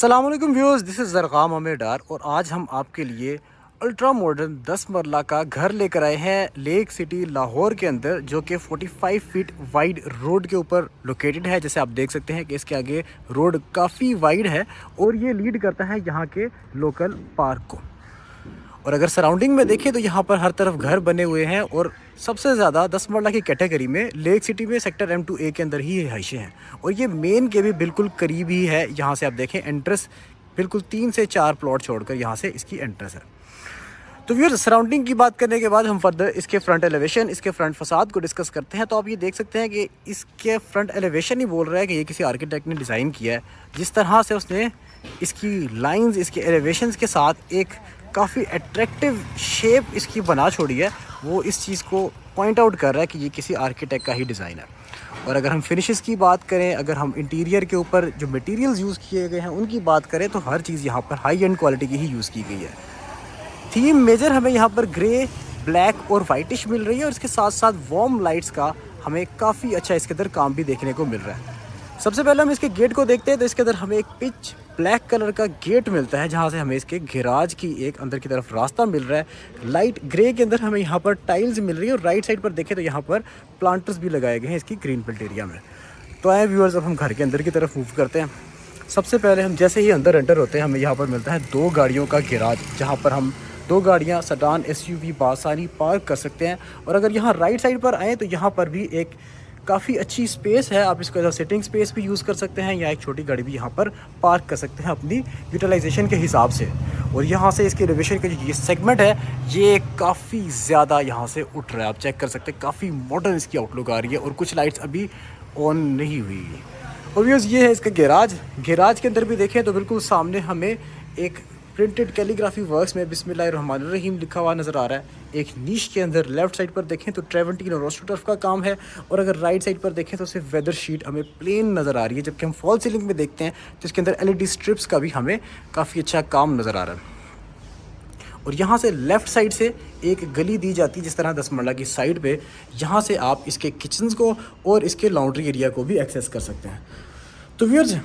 अस्सलाम वालेकुम viewers, this is ज़रग़ाम अमेडार और आज हम आपके लिए अल्ट्रा मॉडर्न 10 मरला का घर लेकर आए हैं लेक सिटी लाहौर के अंदर, जो कि 45 फीट वाइड रोड के ऊपर लोकेटेड है। जैसे आप देख सकते हैं कि इसके आगे रोड काफ़ी वाइड है और ये लीड करता है यहाँ के लोकल पार्क को। और अगर सराउंडिंग में देखें तो यहाँ पर हर तरफ घर बने हुए हैं और सबसे ज़्यादा 10 मरला की कैटेगरी में लेक सिटी में सेक्टर M2A के अंदर ही रिहाइशें हैं और ये मेन के भी बिल्कुल करीब ही है। यहाँ से आप देखें एंट्रेंस बिल्कुल 3 से 4 प्लॉट छोड़कर यहाँ से इसकी एंट्रेंस है। तो व्यूअर्स, सराउंडिंग की बात करने के बाद हम फर्दर इसके फ्रंट एलिवेशन, इसके फ्रंट फसाद को डिस्कस करते हैं। तो आप ये देख सकते हैं कि इसके फ्रंट एलिवेशन ही बोल रहा है कि ये किसी आर्किटेक्ट ने डिज़ाइन किया है। जिस तरह से उसने इसकी लाइंस, इसके एलिवेशंस के साथ एक काफ़ी अट्रैक्टिव शेप इसकी बना छोड़ी है, वो इस चीज़ को पॉइंट आउट कर रहा है कि ये किसी आर्किटेक्ट का ही डिज़ाइन है। और अगर हम फिनिशेस की बात करें, अगर हम इंटीरियर के ऊपर जो मटेरियल्स यूज़ किए गए हैं उनकी बात करें, तो हर चीज़ यहाँ पर हाई एंड क्वालिटी की ही यूज़ की गई है। थीम मेजर हमें यहाँ पर ग्रे, ब्लैक और वाइटिश मिल रही है और इसके साथ साथ वार्म लाइट्स का हमें काफ़ी अच्छा इसके अंदर काम भी देखने को मिल रहा है। सबसे पहले हम इसके गेट को देखते हैं तो इसके अंदर हमें एक पिच ब्लैक कलर का गेट मिलता है, जहाँ से हमें इसके गैराज की एक अंदर की तरफ रास्ता मिल रहा है। लाइट ग्रे के अंदर हमें यहाँ पर टाइल्स मिल रही है और राइट साइड पर देखें तो यहाँ पर प्लांटर्स भी लगाए गए हैं इसकी ग्रीन बेल्ट एरिया में। तो आए व्यूअर्स, अब हम घर के अंदर की तरफ मूव करते हैं। सबसे पहले हम जैसे ही अंदर एंटर होते हैं हमें यहाँ पर मिलता है 2 गाड़ियों का गैराज, जहाँ पर हम 2 गाड़ियाँ सडान SUV बासानी पार्क कर सकते हैं। और अगर यहाँ राइट साइड पर आएँ तो यहाँ पर भी एक काफ़ी अच्छी स्पेस है, आप इसको एज सिटिंग स्पेस भी यूज़ कर सकते हैं या एक छोटी गाड़ी भी यहाँ पर पार्क कर सकते हैं अपनी यूटिलाइजेशन के हिसाब से। और यहाँ से इसके एलिवेशन का जो ये सेगमेंट है ये काफ़ी ज़्यादा यहाँ से उठ रहा है, आप चेक कर सकते हैं। काफ़ी मॉडर्न इसकी आउटलुक आ रही है और कुछ लाइट्स अभी ऑन नहीं हुई। और व्यूअर्स, ये है इसका गैराज। गैराज के अंदर भी देखें तो बिल्कुल सामने हमें एक प्रिंटेड कैलीग्राफी वर्क्स में बिस्मिल्लाहिर्रहमानिर्रहीम लिखा हुआ नज़र आ रहा है। एक नीश के अंदर लेफ्ट साइड पर देखें तो ट्रेवेंटीन और रोस्टोटर्फ का काम है और अगर राइट साइड पर देखें तो सिर्फ वेदर शीट हमें प्लेन नज़र आ रही है। जबकि हम फॉल सीलिंग में देखते हैं तो इसके अंदर LED स्ट्रिप्स का भी हमें काफ़ी अच्छा काम नज़र आ रहा है। और यहाँ से लेफ़्ट साइड से एक गली दी जाती है जिस तरह 10 मरला की साइड पे, यहाँ से आप इसके किचन्स को और इसके लॉन्ड्री एरिया को भी एक्सेस कर सकते हैं। तो व्यूअर्स,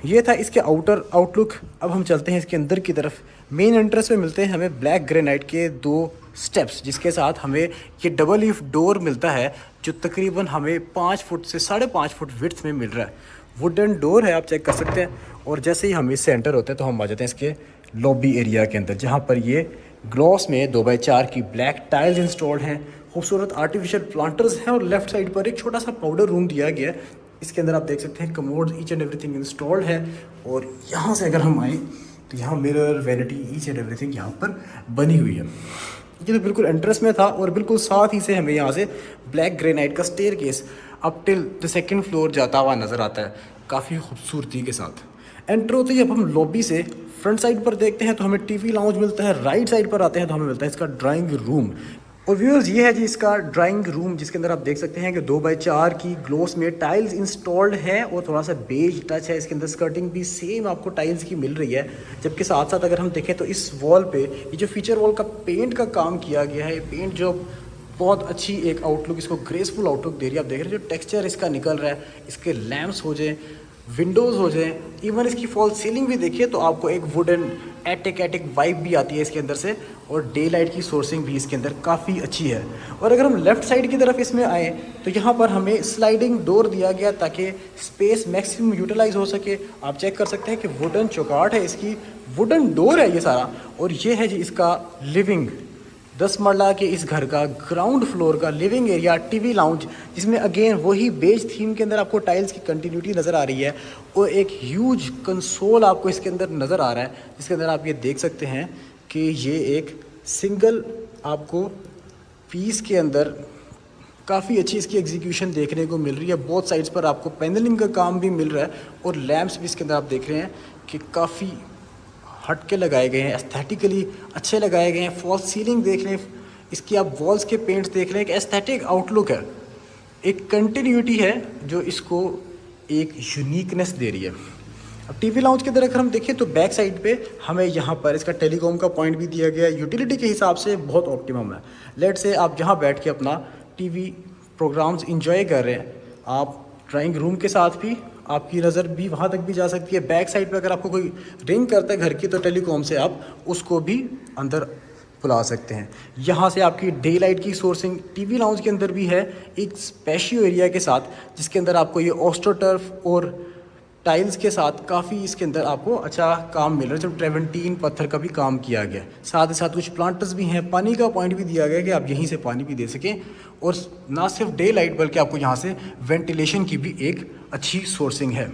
ये था इसके आउटर आउटलुक। अब हम चलते हैं इसके अंदर की तरफ। मेन एंट्रेंस में मिलते हैं हमें ब्लैक ग्रेनाइट के 2 स्टेप्स, जिसके साथ हमें ये डबल लीफ डोर मिलता है जो तकरीबन हमें 5 फुट से 5.5 फुट विड्थ में मिल रहा है। वुडन डोर है, आप चेक कर सकते हैं। और जैसे ही हम इससे एंटर होते हैं तो हम आ जाते हैं इसके लॉबी एरिया के अंदर, जहाँ पर ये ग्लॉस में 2x4 की ब्लैक टाइल्स इंस्टॉल्ड हैं, खूबसूरत आर्टिफिशियल प्लांटर्स हैं और लेफ्ट साइड पर एक छोटा सा पाउडर रूम दिया गया है। इसके अंदर आप देख सकते हैं commode each and everything installed है। और यहाँ से अगर हम आए तो यहाँ mirror, vanity, each and everything यहाँ पर बनी हुई है। ये तो बिल्कुल एंट्रेंस में था और बिल्कुल साथ ही से हमें यहाँ से ब्लैक ग्रेनाइट का staircase up till the 2nd floor जाता हुआ नज़र आता है, काफ़ी खूबसूरती के साथ। एंटर होते ही अब हम लॉबी से फ्रंट साइड पर देखते हैं तो हमें TV लाउंज मिलता है। राइट साइड पर आते हैं तो हमें मिलता है इसका ड्राइंग रूम। और व्यूअर्स, ये है जी इसका ड्राइंग रूम, जिसके अंदर आप देख सकते हैं कि 2x4 की ग्लोस में टाइल्स इंस्टॉल्ड है और थोड़ा सा बेज टच है। इसके अंदर स्कर्टिंग भी सेम आपको टाइल्स की मिल रही है। जबकि साथ साथ अगर हम देखें तो इस वॉल पे ये जो फीचर वॉल का पेंट का काम किया गया है, ये पेंट जो बहुत अच्छी एक आउटलुक, इसको ग्रेसफुल आउटलुक दे रही है। आप देख रहे हैं जो टेक्सचर इसका निकल रहा है, इसके लैम्प्स हो जाए, विंडोज़ हो जाए, इवन इसकी फॉल सीलिंग भी देखिए तो आपको एक वुडन एटिक वाइब भी आती है इसके अंदर से। और डे लाइट की सोर्सिंग भी इसके अंदर काफ़ी अच्छी है। और अगर हम लेफ़्ट साइड की तरफ इसमें आएँ तो यहाँ पर हमें स्लाइडिंग डोर दिया गया ताकि स्पेस मैक्सिमम यूटिलाइज हो सके। आप चेक कर सकते हैं कि वुडन चौकाट है, इसकी वुडन डोर है ये सारा। और ये है जी इसका लिविंग, 10 मरला के इस घर का ग्राउंड फ्लोर का लिविंग एरिया, TV लाउंज, जिसमें अगेन वही बेज थीम के अंदर आपको टाइल्स की कंटिन्यूटी नज़र आ रही है। और एक ह्यूज कंसोल आपको इसके अंदर नज़र आ रहा है, जिसके अंदर आप ये देख सकते हैं कि ये एक सिंगल आपको पीस के अंदर काफ़ी अच्छी इसकी एग्जीक्यूशन देखने को मिल रही है। बोथ साइड्स पर आपको पैनलिंग का काम भी मिल रहा है और लैंप्स भी इसके अंदर आप देख रहे हैं कि काफ़ी हट के लगाए गए हैं, एस्थेटिकली अच्छे लगाए गए हैं। फॉल सीलिंग देख लें, इसकी आप वॉल्स के पेंट्स देख लें, एक एस्थेटिक आउटलुक है, एक कंटिन्यूटी है जो इसको एक यूनिकनेस दे रही है। अब TV लाउंज के अंदर अगर हम देखें तो बैक साइड पे हमें यहाँ पर इसका टेलीकॉम का पॉइंट भी दिया गया है। यूटिलिटी के हिसाब से बहुत ऑप्टिमम है। लेट से आप यहाँ बैठ के अपना TV प्रोग्राम्स इंजॉय कर रहे हैं, आप ड्राइंग रूम के साथ भी आपकी नज़र भी वहाँ तक भी जा सकती है। बैक साइड पे अगर आपको कोई रिंग करता है घर की तो टेलीकॉम से आप उसको भी अंदर बुला सकते हैं। यहाँ से आपकी डे लाइट की सोर्सिंग टीवी लाउंज के अंदर भी है, एक स्पेशियो एरिया के साथ, जिसके अंदर आपको ये ऑस्ट्रोटर्फ और टाइल्स के साथ काफ़ी इसके अंदर आपको अच्छा काम मिल रहा है। जब ट्रेवेंटीन पत्थर का भी काम किया गया, साथ ही साथ कुछ प्लांटर्स भी हैं, पानी का पॉइंट भी दिया गया है कि आप यहीं से पानी भी दे सकें। और ना सिर्फ डे लाइट बल्कि आपको यहाँ से वेंटिलेशन की भी एक अच्छी सोर्सिंग है।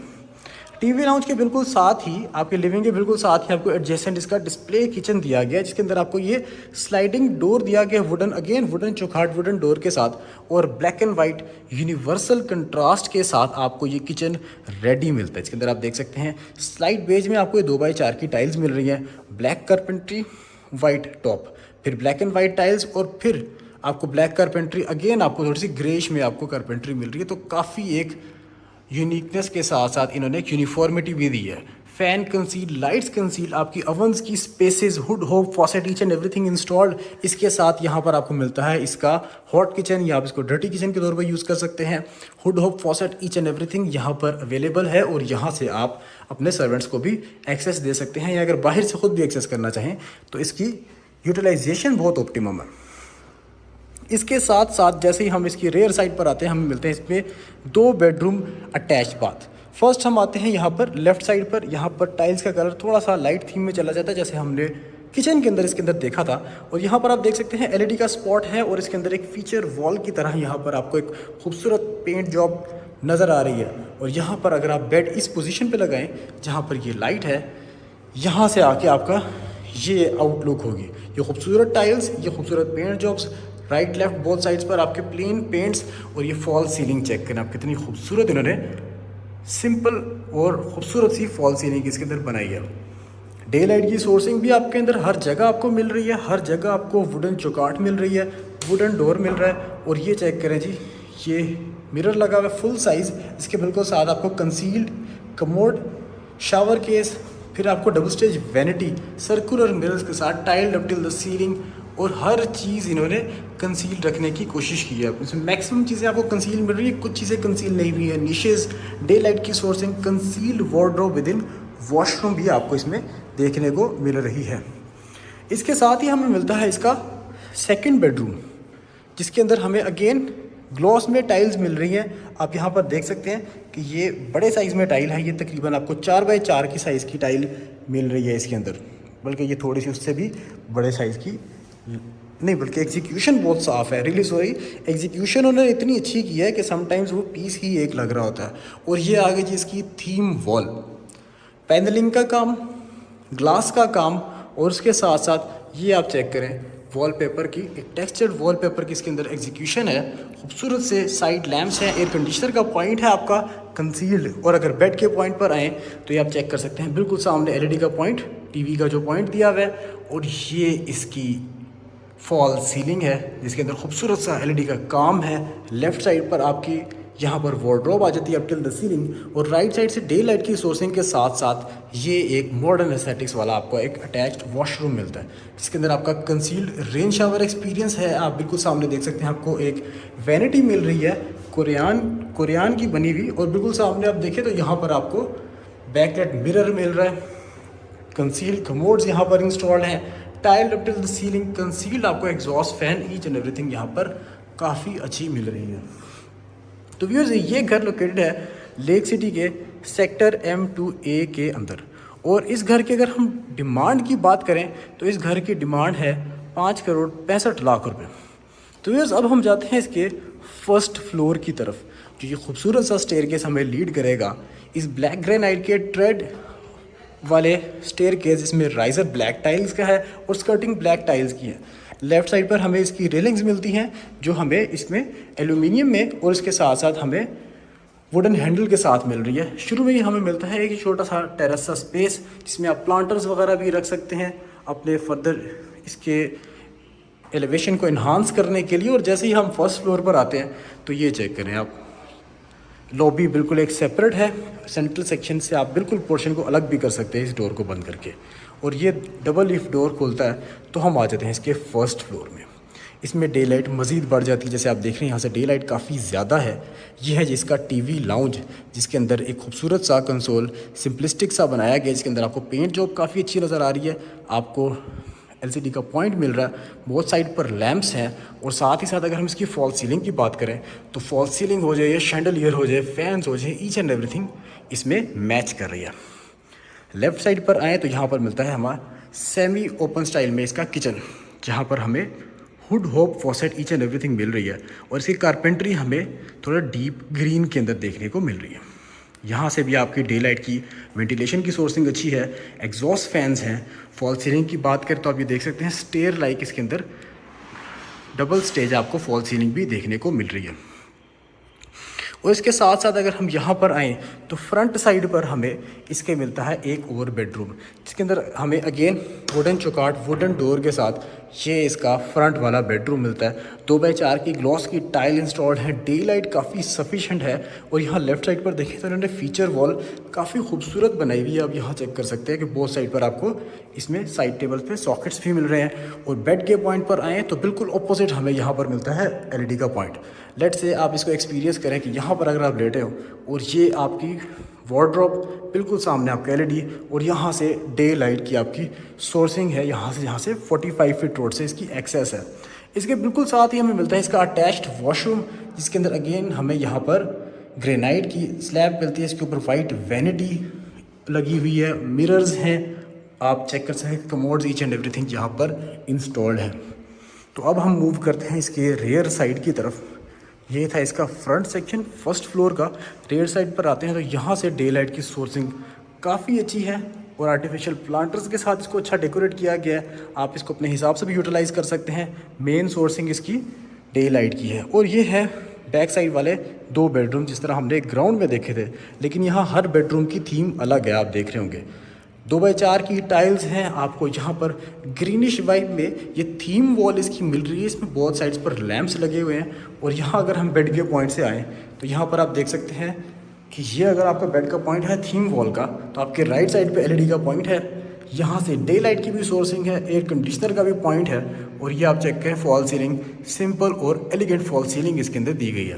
टीवी लाउंज के बिल्कुल साथ ही, आपके लिविंग के बिल्कुल साथ ही आपको एडजेसेंट इसका डिस्प्ले किचन दिया गया है, जिसके अंदर आपको ये स्लाइडिंग डोर दिया गया, वुडन चौखाट वुडन डोर के साथ, और black and white universal contrast के साथ आपको ये किचन रेडी मिलता है। इसके अंदर आप देख सकते हैं स्लाइड बेज में आपको ये 2x4 की टाइल्स मिल रही हैं, ब्लैक कारपेंट्री वाइट टॉप, फिर ब्लैक एंड वाइट टाइल्स, और फिर आपको ब्लैक कारपेंट्री, अगेन आपको थोड़ी सी ग्रेश में आपको कारपेंट्री मिल रही है। तो काफ़ी एक यूनिकनेस के साथ साथ इन्होंने एक यूनिफॉर्मिटी भी दी है। फैन कंसील, लाइट्स कंसील, आपकी ओवंस की spaces, hood hob faucet, each and everything installed. इसके साथ यहाँ पर आपको मिलता है इसका हॉट किचन, या आप इसको डर्टी किचन के तौर पर यूज़ कर सकते हैं। Hood hob faucet, each and everything यहाँ पर अवेलेबल है, और यहाँ से आप अपने सर्वेंट्स को भी एक्सेस दे सकते हैं, या अगर बाहर से खुद भी एक्सेस करना चाहें तो इसकी यूटिलाइजेशन बहुत ऑप्टिमम है। इसके साथ साथ जैसे ही हम इसकी रेयर साइड पर आते हैं, हमें मिलते हैं इसमें 2 बेडरूम अटैच बाथ। फर्स्ट हम आते हैं यहाँ पर लेफ़्ट साइड पर, यहाँ पर टाइल्स का कलर थोड़ा सा लाइट थीम में चला जाता है, जैसे हमने किचन के अंदर इसके अंदर देखा था। और यहाँ पर आप देख सकते हैं एलईडी का स्पॉट है, और इसके अंदर एक फीचर वॉल की तरह यहाँ पर आपको एक खूबसूरत पेंट जॉब नज़र आ रही है। और यहाँ पर अगर आप बेड इस पोजीशन पे लगाएं जहाँ पर ये लाइट है, यहाँ से आके आपका ये आउटलुक होगी। ये खूबसूरत टाइल्स, ये खूबसूरत paint jobs, right left both sides पर आपके प्लेन पेंट्स, और ये फॉल सीलिंग चेक करें आप, कितनी खूबसूरत इन्होंने सिंपल और खूबसूरत सी फॉल सीलिंग इसके अंदर बनाई है। डे लाइट की सोर्सिंग भी आपके अंदर हर जगह आपको मिल रही है, हर जगह आपको वुडन चौकाट मिल रही है, वुडन डोर मिल रहा है। और ये चेक करें जी, ये मिरर लगा हुआ है फुल साइज़, इसके बिल्कुल साथ आपको कंसील्ड कमोड, शावर केस, फिर आपको double stage vanity, circular mirrors के साथ tiled up till the ceiling, और हर चीज़ इन्होंने कंसील रखने की कोशिश की है। इसमें मैक्सिमम चीज़ें आपको कंसील मिल रही है, कुछ चीज़ें कंसील नहीं हुई है। निशेज़, डे लाइट की sourcing, concealed wardrobe with in washroom भी आपको इसमें देखने को मिल रही है। इसके साथ ही हमें मिलता है इसका सेकंड बेडरूम, जिसके अंदर हमें अगेन ग्लॉस में टाइल्स मिल रही हैं। आप यहाँ पर देख सकते हैं कि ये बड़े साइज़ में टाइल है, ये तकरीबन आपको 4x4 की साइज़ की टाइल मिल रही है इसके अंदर, बल्कि ये थोड़ी सी उससे भी बड़े साइज़ की नहीं, बल्कि एग्जीक्यूशन बहुत साफ़ है। रियली सॉरी, एग्जीक्यूशन उन्होंने इतनी अच्छी की है कि समटाइम्स वो पीस ही एक लग रहा होता है। और ये आगे जी इसकी थीम वॉल, पैनलिंग का काम, ग्लास का काम, और उसके साथ साथ ये आप चेक करें वॉलपेपर की, एक टेक्सचर्ड वॉलपेपर की इसके अंदर एग्जीक्यूशन है। खूबसूरत से साइड लैम्प्स हैं, एयर कंडीशनर का पॉइंट है आपका कंसील्ड। और अगर बेड के पॉइंट पर आएँ तो ये आप चेक कर सकते हैं, बिल्कुल सामने एलईडी का पॉइंट, टीवी का जो पॉइंट दिया हुआ है, और ये इसकी फॉल सीलिंग है जिसके अंदर खूबसूरत सा एलईडी का काम है। लेफ़्ट साइड पर आपकी यहाँ पर वार्डरोब आ जाती है अप टिल द सीलिंग, और राइट साइड से डे लाइट की सोर्सिंग के साथ साथ ये एक मॉडर्न एस्थेटिक्स वाला आपको एक अटैच्ड वॉशरूम मिलता है, जिसके अंदर आपका कंसील्ड रेन शावर एक्सपीरियंस है। आप बिल्कुल सामने देख सकते हैं, आपको एक वैनिटी मिल रही है कोरियान की बनी हुई, और बिल्कुल सामने आप देखें तो यहाँ पर आपको बैकलाइट मिरर मिल रहा है, कंसील्ड कमोड्स यहाँ पर इंस्टॉल्ड हैं, tiled up till the ceiling, concealed आपको exhaust fan, each and everything यहाँ पर काफ़ी अच्छी मिल रही है। तो व्यूअर्स, ये घर लोकेटेड है लेक सिटी के सेक्टर M2A के अंदर, और इस घर की अगर हम डिमांड की बात करें तो इस घर की डिमांड है 5,65,00,000 रुपये। तो व्यूअर्स, अब हम जाते हैं इसके फर्स्ट फ्लोर की तरफ, जो ये खूबसूरत सा स्टेयरकेस हमें लीड करेगा इस ब्लैक ग्रेनाइट के ट्रेड वाले स्टेयरकेस, इसमें राइजर ब्लैक टाइल्स का है और स्कर्टिंग ब्लैक टाइल्स की है। लेफ़्ट साइड पर हमें इसकी रेलिंग्स मिलती हैं जो हमें इसमें एल्यूमिनियम में, और इसके साथ साथ हमें वुडन हैंडल के साथ मिल रही है। शुरू में ही हमें मिलता है एक छोटा सा टेरेस सा स्पेस, जिसमें आप प्लांटर्स वगैरह भी रख सकते हैं अपने फर्दर इसके एलिवेशन को इन्हांस करने के लिए। और जैसे ही हम फर्स्ट फ्लोर पर आते हैं तो ये चेक करें आप, लॉबी बिल्कुल एक सेपरेट है, सेंट्रल सेक्शन से आप बिल्कुल पोर्शन को अलग भी कर सकते हैं इस डोर को बंद करके, और ये डबल लीफ डोर खुलता है। तो हम आ जाते हैं इसके फर्स्ट फ्लोर में। इसमें डे लाइट मज़ीद बढ़ जाती है। जैसे आप देख रहे हैं यहाँ से डे लाइट काफ़ी ज़्यादा है। ये है जिसका टीवी लाउंज, जिसके अंदर एक खूबसूरत सा कंसोल सिंपलिस्टिक सा बनाया गया, जिसके अंदर आपको पेंट जॉब काफ़ी अच्छी नज़र आ रही है। आपको एलसीडी का पॉइंट मिल रहा है, बहुत साइड पर लैंप्स हैं, और साथ ही साथ अगर हम इसकी फॉल सीलिंग की बात करें तो फॉल सीलिंग हो जाए या शैंडलियर हो जाए, फैंस हो जाए, ईच एंड एवरीथिंग इसमें मैच कर रही है। लेफ़्ट साइड पर आएँ तो यहाँ पर मिलता है हमारा सेमी ओपन स्टाइल में इसका किचन, जहाँ पर हमें hood hob faucet each and everything मिल रही है, और इसकी कारपेंट्री हमें थोड़ा डीप ग्रीन के अंदर देखने को मिल रही है। यहाँ से भी आपकी डे लाइट की वेंटिलेशन की सोर्सिंग अच्छी है, एग्जॉस्ट फैंस हैं। फॉल सीलिंग की बात करें तो आप ये देख सकते हैं स्टेयर लाइक इसके अंदर डबल स्टेज आपको फॉल सीलिंग भी देखने को मिल रही है। और इसके साथ साथ अगर हम यहाँ पर आएँ तो फ्रंट साइड पर हमें इसके मिलता है एक और बेडरूम, जिसके अंदर हमें अगेन वुडन चौकाट वुडन डोर के साथ ये इसका फ्रंट वाला बेडरूम मिलता है। 2x4 की ग्लॉस की टाइल इंस्टॉल्ड है, डे लाइट काफ़ी सफिशेंट है। और यहाँ लेफ्ट साइड पर देखें तो इन्होंने फीचर वॉल काफ़ी खूबसूरत बनाई हुई है। आप यहाँ चेक कर सकते हैं कि बोथ साइड पर आपको इसमें साइड टेबल पे सॉकेट्स भी मिल रहे हैं। और बेड के पॉइंट पर आएँ तो बिल्कुल ऑपोजिट हमें यहाँ पर मिलता है एलईडी का पॉइंट। लेट से आप इसको एक्सपीरियंस करें कि यहाँ पर अगर आप लेटे हो और ये आपकी वार्डरोब, बिल्कुल सामने आपका एलईडी, और यहाँ से डे लाइट की आपकी सोर्सिंग है, यहाँ से 45 फीट रोड से इसकी एक्सेस है। इसके बिल्कुल साथ ही हमें मिलता है इसका अटैच्ड वॉशरूम, जिसके अंदर अगेन हमें यहाँ पर ग्रेनाइट की स्लैब मिलती है। इसके ऊपर वाइट वैनिटी लगी हुई है, मिरर्स हैं, आप चेक कर सकते हैं, कमोड्स ईच एंड एवरीथिंग यहाँ पर इंस्टॉल्ड है। तो अब हम मूव करते हैं इसके रेयर साइड की तरफ। ये था इसका फ्रंट सेक्शन फर्स्ट फ्लोर का। रेयर साइड पर आते हैं तो यहाँ से डे लाइट की सोर्सिंग काफ़ी अच्छी है, और आर्टिफिशियल प्लांटर्स के साथ इसको अच्छा डेकोरेट किया गया है। आप इसको अपने हिसाब से भी यूटिलाइज़ कर सकते हैं। मेन सोर्सिंग इसकी डे लाइट की है। और ये है बैक साइड वाले 2 बेडरूम, जिस तरह हमने ग्राउंड में देखे थे, लेकिन यहाँ हर बेडरूम की थीम अलग है, आप देख रहे होंगे। 2x4 की टाइल्स हैं, आपको यहाँ पर ग्रीनिश वाइब में ये थीम वॉल इसकी मिल रही है। इसमें बहुत साइड्स पर लैंप्स लगे हुए हैं। और यहाँ अगर हम बेड के पॉइंट से आएँ तो यहाँ पर आप देख सकते हैं कि ये अगर आपका बेड का पॉइंट है थीम वॉल का, तो आपके राइट साइड पे एलईडी का पॉइंट है। यहाँ से डे लाइट की भी सोर्सिंग है, एयर कंडीशनर का भी पॉइंट है। और ये आप चेक करें फॉल सीलिंग, सिंपल और एलिगेंट फॉल सीलिंग इसके अंदर दी गई है।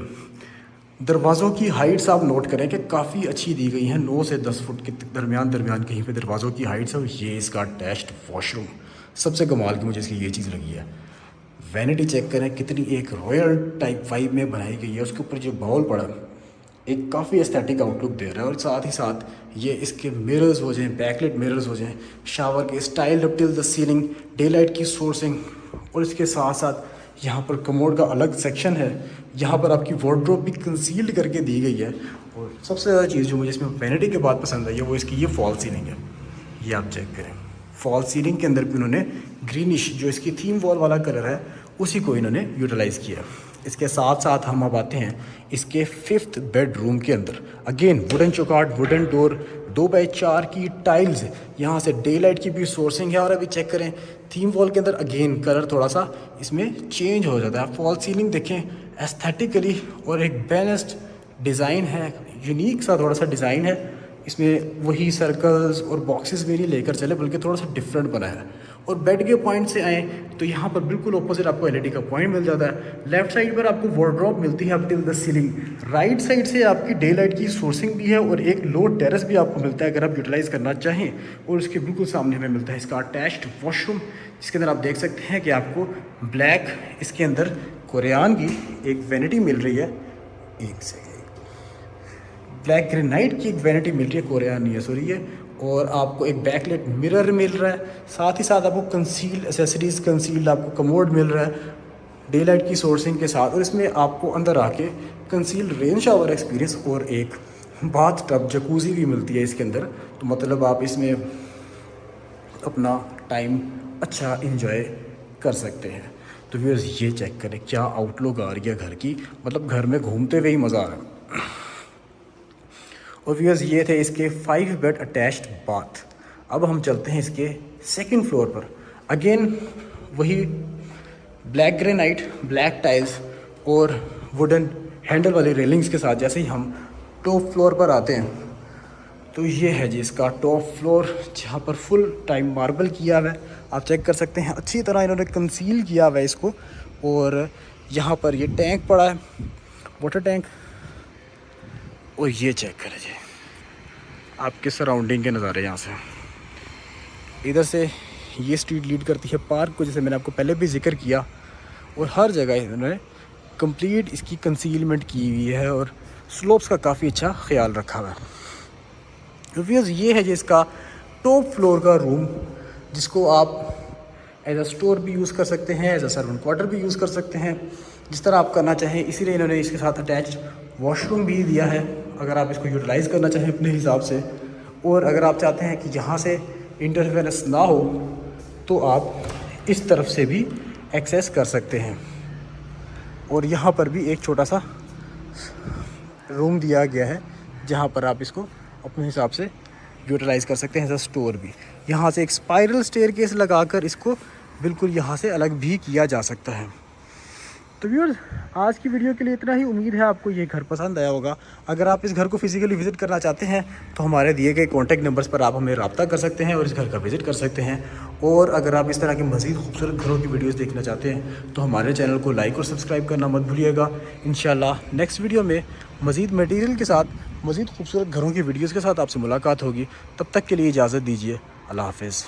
दरवाज़ों की हाइट्स आप नोट करें कि काफ़ी अच्छी दी गई हैं, 9 से 10 फुट के दरमियान कहीं पे दरवाज़ों की हाइट्स है। और ये इसका अटैच्ड वॉशरूम सबसे कमाल की मुझे इसकी ये चीज़ लगी है। वैनिटी चेक करें कितनी एक रॉयल टाइप वाइब में बनाई गई है। उसके ऊपर जो बाउल पड़ा एक काफ़ी एस्थेटिक आउटलुक दे रहा है। और साथ ही साथ ये इसके मिरर्स हो जाएं, बैकलाइट मिरर्स हो जाएं, शावर के style up till the ceiling, day light की सोर्सिंग, और इसके साथ साथ यहाँ पर कमोड का अलग सेक्शन है। यहाँ पर आपकी वार्डरोब भी कंसील्ड करके दी गई है। और सबसे ज़्यादा चीज़ जो मुझे इसमें वैनिटी के बाद पसंद आई है वो इसकी ये फॉल सीलिंग है। ये आप चेक करें, फॉल सीलिंग के अंदर भी उन्होंने ग्रीनिश जो इसकी थीम वॉल वाला कलर है उसी को इन्होंने यूटिलाइज़ किया। इसके साथ साथ हम अब आते हैं इसके 5th बेडरूम के अंदर। अगेन वुडन चौकाट वुडन डोर, 2x4 की टाइल्स, यहाँ से डे लाइट की भी सोर्सिंग है। और अभी चेक करें थीम वॉल के अंदर अगेन कलर थोड़ा सा इसमें चेंज हो जाता है। फॉल सीलिंग देखें एस्थेटिकली, और एक बैलेंस्ड डिज़ाइन है, यूनिक सा थोड़ा सा डिज़ाइन है। इसमें वही सर्कल्स और बॉक्सेस भी नहीं लेकर चले, बल्कि थोड़ा सा डिफरेंट बना है। और बेड के पॉइंट से आए तो यहाँ पर बिल्कुल ऑपोजिट आपको एलईडी का पॉइंट मिल जाता है। लेफ्ट साइड पर आपको वार्डरोब मिलती है up till the ceiling. Right side से आपकी डे लाइट की सोर्सिंग भी है, और एक लो टेरेस भी आपको मिलता है अगर आप यूटिलाइज़ करना चाहें। और उसके बिल्कुल सामने हमें मिलता है इसका अटैच्ड वॉशरूम, जिसके अंदर आप देख सकते हैं कि आपको ब्लैक इसके अंदर कोरियान की एक वैनिटी मिल रही है। एक सेकेंड, ब्लैक ग्रेनाइट की एक वैनिटी मिल रही है, कोरियान नहीं है सॉरी ये। और आपको एक बैकलाइट मिरर मिल रहा है। साथ ही साथ आपको कंसील्ड एसेसरीज, कंसील्ड आपको कमोड मिल रहा है डे लाइट की सोर्सिंग के साथ। और इसमें आपको अंदर आके कंसील्ड रेन शावर एक्सपीरियंस और एक बाथ टब जकूज़ी भी मिलती है इसके अंदर। तो मतलब आप इसमें अपना टाइम अच्छा इंजॉय कर सकते हैं। तो व्यूअर्स ये चेक करें क्या आउटलुक आ रही है घर की, मतलब घर में घूमते हुए ही मज़ा आ रहा है। और व्यूअर्स ये थे इसके 5 बेड अटैच्ड बाथ। अब हम चलते हैं इसके 2nd फ्लोर पर। अगेन वही ब्लैक ग्रेनाइट, ब्लैक टाइल्स और वुडन हैंडल वाली रेलिंग्स के साथ। जैसे ही हम टॉप फ्लोर पर आते हैं तो ये है जी इसका टॉप फ्लोर, जहाँ पर फुल टाइम मार्बल किया हुआ है। आप चेक कर सकते हैं अच्छी तरह इन्होंने कंसील किया हुआ है इसको। और यहाँ पर ये टैंक पड़ा है, वाटर टैंक। और ये चेक करें जी आपके सराउंडिंग के नज़ारे। यहाँ से इधर से ये स्ट्रीट लीड करती है पार्क को, जैसे मैंने आपको पहले भी जिक्र किया। और हर जगह इन्होंने कंप्लीट इसकी कंसीलमेंट की हुई है और स्लोप्स का काफ़ी अच्छा ख्याल रखा हुआ है। व्यूअर्स, ये है जिसका टॉप फ्लोर का रूम, जिसको आप एज अ स्टोर भी यूज़ कर सकते हैं, एज अ सर्वेंट क्वार्टर भी यूज़ कर सकते हैं, जिस तरह आप करना चाहें। इसीलिए इन्होंने इसके साथ अटैच वॉशरूम भी दिया है, अगर आप इसको यूटिलाइज़ करना चाहें अपने हिसाब से। और अगर आप चाहते हैं कि यहाँ से इंटरफेरेंस ना हो तो आप इस तरफ से भी एक्सेस कर सकते हैं। और यहाँ पर भी एक छोटा सा रूम दिया गया है जहाँ पर आप इसको अपने हिसाब से यूटिलाइज़ कर सकते हैं एज अ स्टोर भी। यहाँ से एक स्पाइरल स्टेयरकेस लगाकर इसको बिल्कुल यहाँ से अलग भी किया जा सकता है। तो व्यूअर्स, आज की वीडियो के लिए इतना ही। उम्मीद है आपको ये घर पसंद आया होगा। अगर आप इस घर को फिजिकली विज़िट करना चाहते हैं तो हमारे दिए गए कॉन्टैक्ट नंबर्स पर आप हमें रब्ता कर सकते हैं और इस घर का विज़िट कर सकते हैं। और अगर आप इस तरह के मज़ीद खूबसूरत घरों की वीडियोज़ देखना चाहते हैं तो हमारे चैनल को लाइक और सब्सक्राइब करना मत भूलिएगा। इंशाल्लाह नेक्स्ट वीडियो में मज़ीद मटीरियल के साथ, मज़ीद खूबसूरत घरों की वीडियोज़ के साथ आपसे मुलाकात होगी। तब तक के लिए इजाज़त दीजिए। अल्लाह हाफ़िज़।